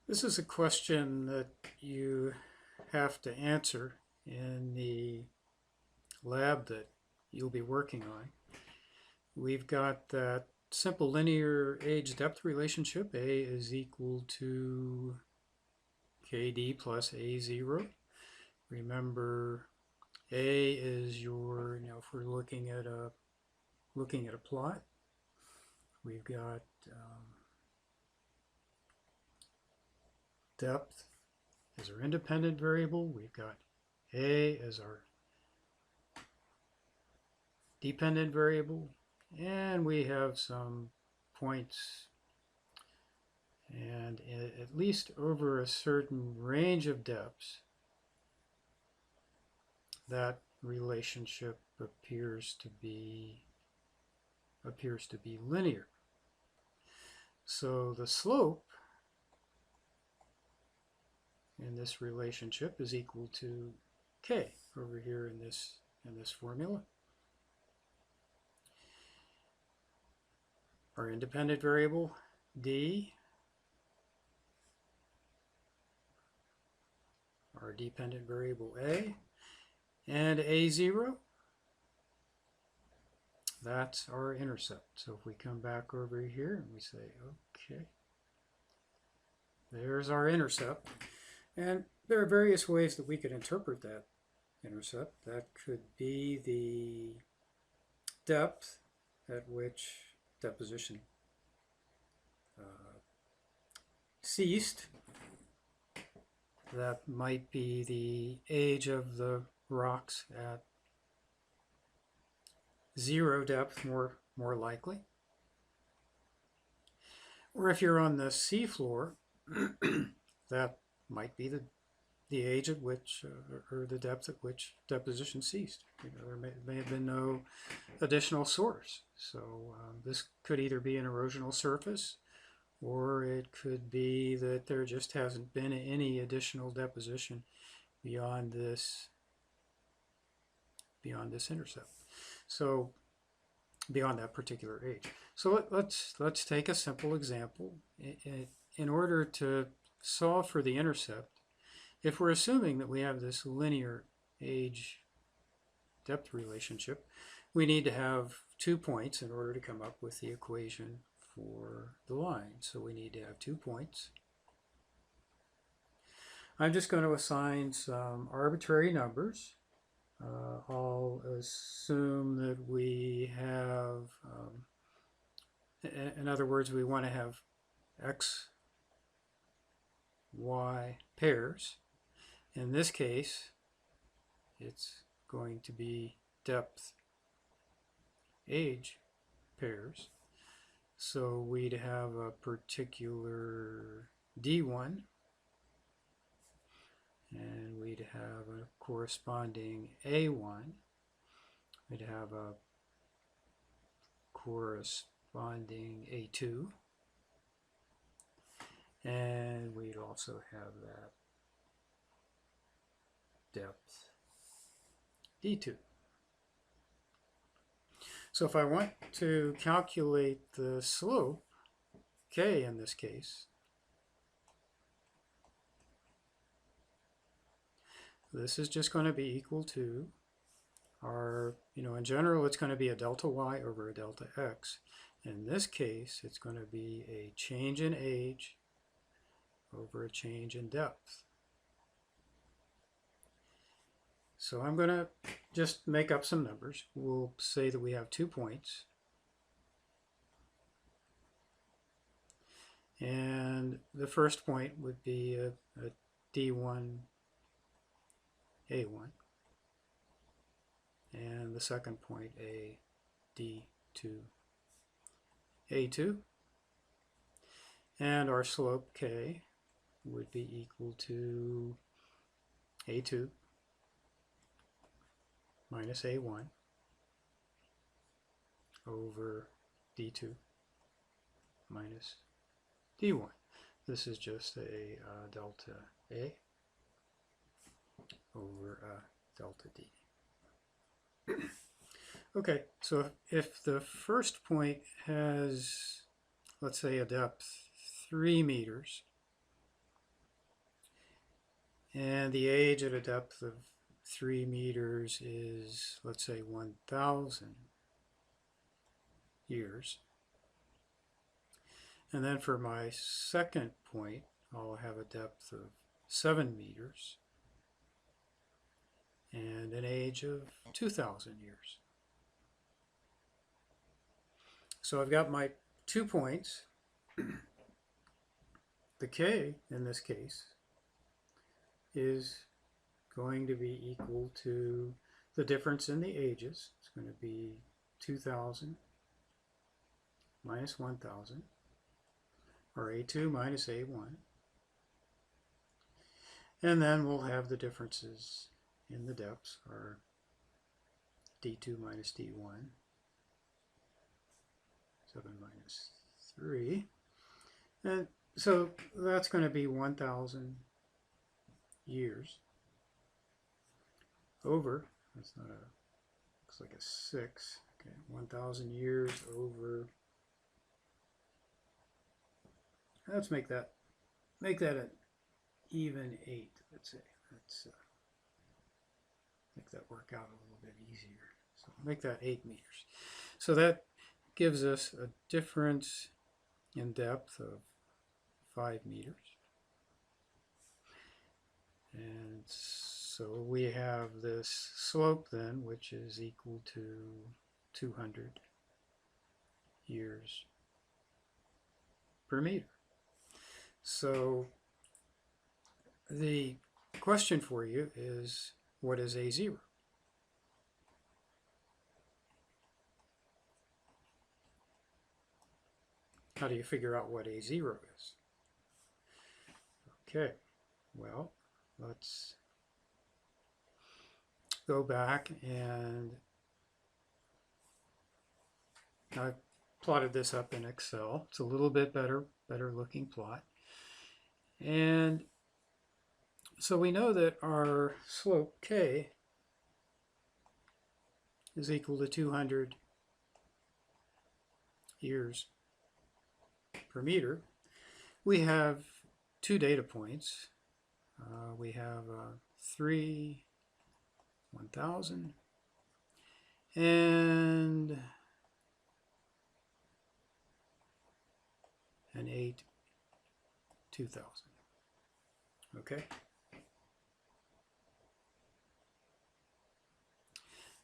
This is a question that you have to answer in the lab that you'll be working on. We've got that simple linear age-depth relationship. A is equal to KD plus A0. Remember, A is your, if we're looking at a plot, we've got depth as our independent variable. We've got A as our dependent variable, and we have some points, and at least over a certain range of depths, that relationship appears to be linear. So the slope in this relationship is equal to k over here in this formula. Our independent variable d, our dependent variable a, and a0, that's our intercept. So if we come back over here and we say, okay, there's our intercept. And there are various ways that we could interpret that intercept. That could be the depth at which deposition ceased. That might be the age of the rocks at 0 depth, more likely. Or if you're on the seafloor, that might be the age at which, or the depth at which deposition ceased. There may have been no additional source. So this could either be an erosional surface, or it could be that there just hasn't been any additional deposition beyond this intercept. So beyond that particular age. So let's take a simple example. In order to solve for the intercept, if we're assuming that we have this linear age-depth relationship, we need to have 2 points in order to come up with the equation for the line. So we need to have 2 points. I'm just going to assign some arbitrary numbers. I'll assume that we have, in other words, we want to have x, y pairs. In this case, it's going to be depth age pairs. So we'd have a particular D1, and we'd have a corresponding A1. We'd have a corresponding A2, and we'd also have that depth D2. So if I want to calculate the slope, k in this case, this is just going to be equal to our, in general it's going to be a delta y over a delta x. In this case, it's going to be a change in age over a change in depth. So I'm going to just make up some numbers. We'll say that we have 2 points. And the first point would be a D1, A1. And the second point, a D2, A2. And our slope K would be equal to A2 minus A1 over D2 minus D1. This is just a delta A over delta D. Okay, so if the first point has, let's say, a depth 3 meters, and the age at a depth of 3 meters is, let's say, 1,000 years. And then for my second point, I'll have a depth of 7 meters and an age of 2,000 years. So I've got my 2 points. The k, in this case, is going to be equal to the difference in the ages. It's going to be 2,000 minus 1,000, or A2 minus A1. And then we'll have the differences in the depths, or D2 minus D1, 7 minus 3. And so that's going to be 1,000 years over, that's not a, looks like a 6, okay, 1,000 years over, let's make that an even 8, let's say. Let's make that work out a little bit easier. So make that 8 meters. So that gives us a difference in depth of 5 meters. And so we have this slope then, which is equal to 200 years per meter. So the question for you is, what is A0? How do you figure out what A0 is? Okay, well, let's go back, and I've plotted this up in Excel. It's a little bit better looking plot. And so we know that our slope K is equal to 200 years per meter. We have 2 data points. We have 3, 1,000, and an 8, 2,000. Okay?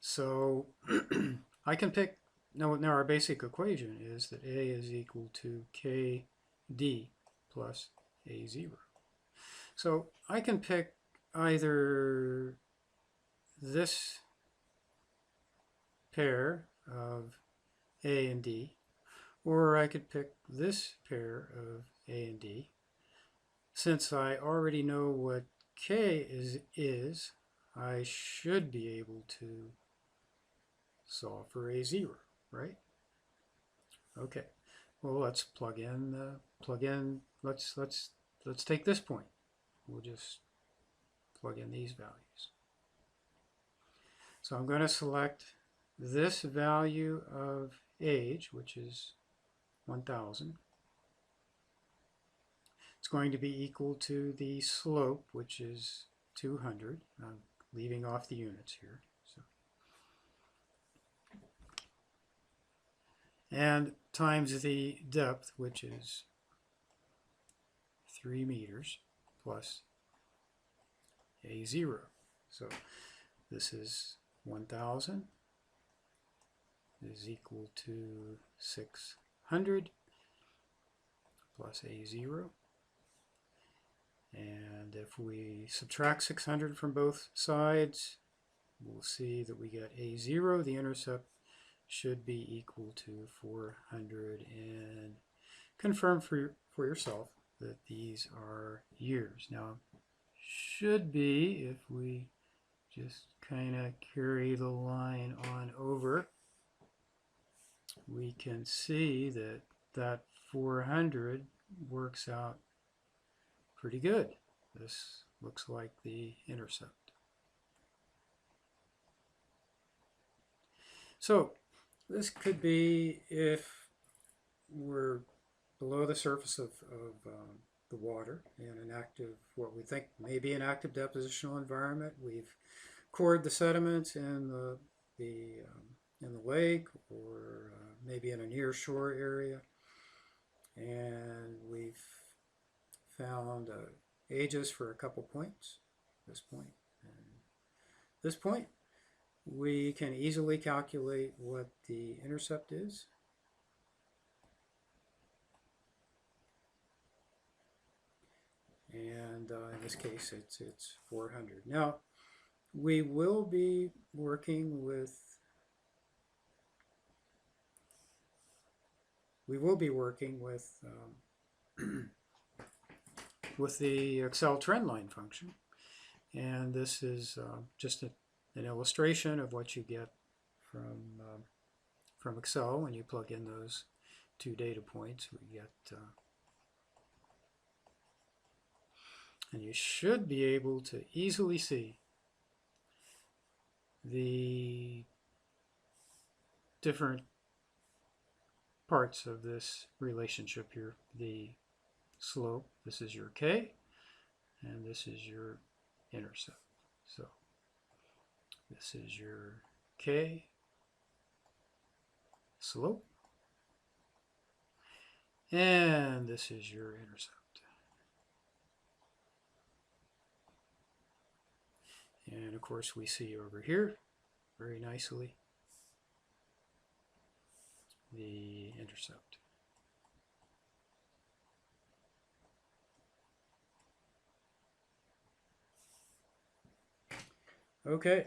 So I can pick, now our basic equation is that A is equal to KD plus A0. So I can pick either this pair of A and D, or I could pick this pair of A and D. Since I already know what K is, I should be able to solve for A0, right? Okay. Well, let's plug in. Let's take this point. We'll just plug in these values. So I'm going to select this value of age, which is 1,000. It's going to be equal to the slope, which is 200. I'm leaving off the units here. So. And times the depth, which is 3 meters, plus A0. So this is 1,000 is equal to 600 plus A0. And if we subtract 600 from both sides, we'll see that we get A0. The intercept should be equal to 400. And confirm for yourself that these are years. Now, should be, if we just kind of carry the line on over, we can see that that 400 works out pretty good. This looks like the intercept. So this could be if we're below the surface of the water in an active, what we think may be an active depositional environment. We've cored the sediments in the lake, or maybe in a near shore area, and we've found ages for a couple points. This point and this point, we can easily calculate what the intercept is. And in this case, it's 400. Now, we will be working with with the Excel trendline function, and this is just an illustration of what you get from Excel when you plug in those two data points. We get and you should be able to easily see the different parts of this relationship here. The slope, this is your K, and this is your intercept. So this is your K slope, and this is your intercept. And of course we see over here very nicely the intercept. Okay,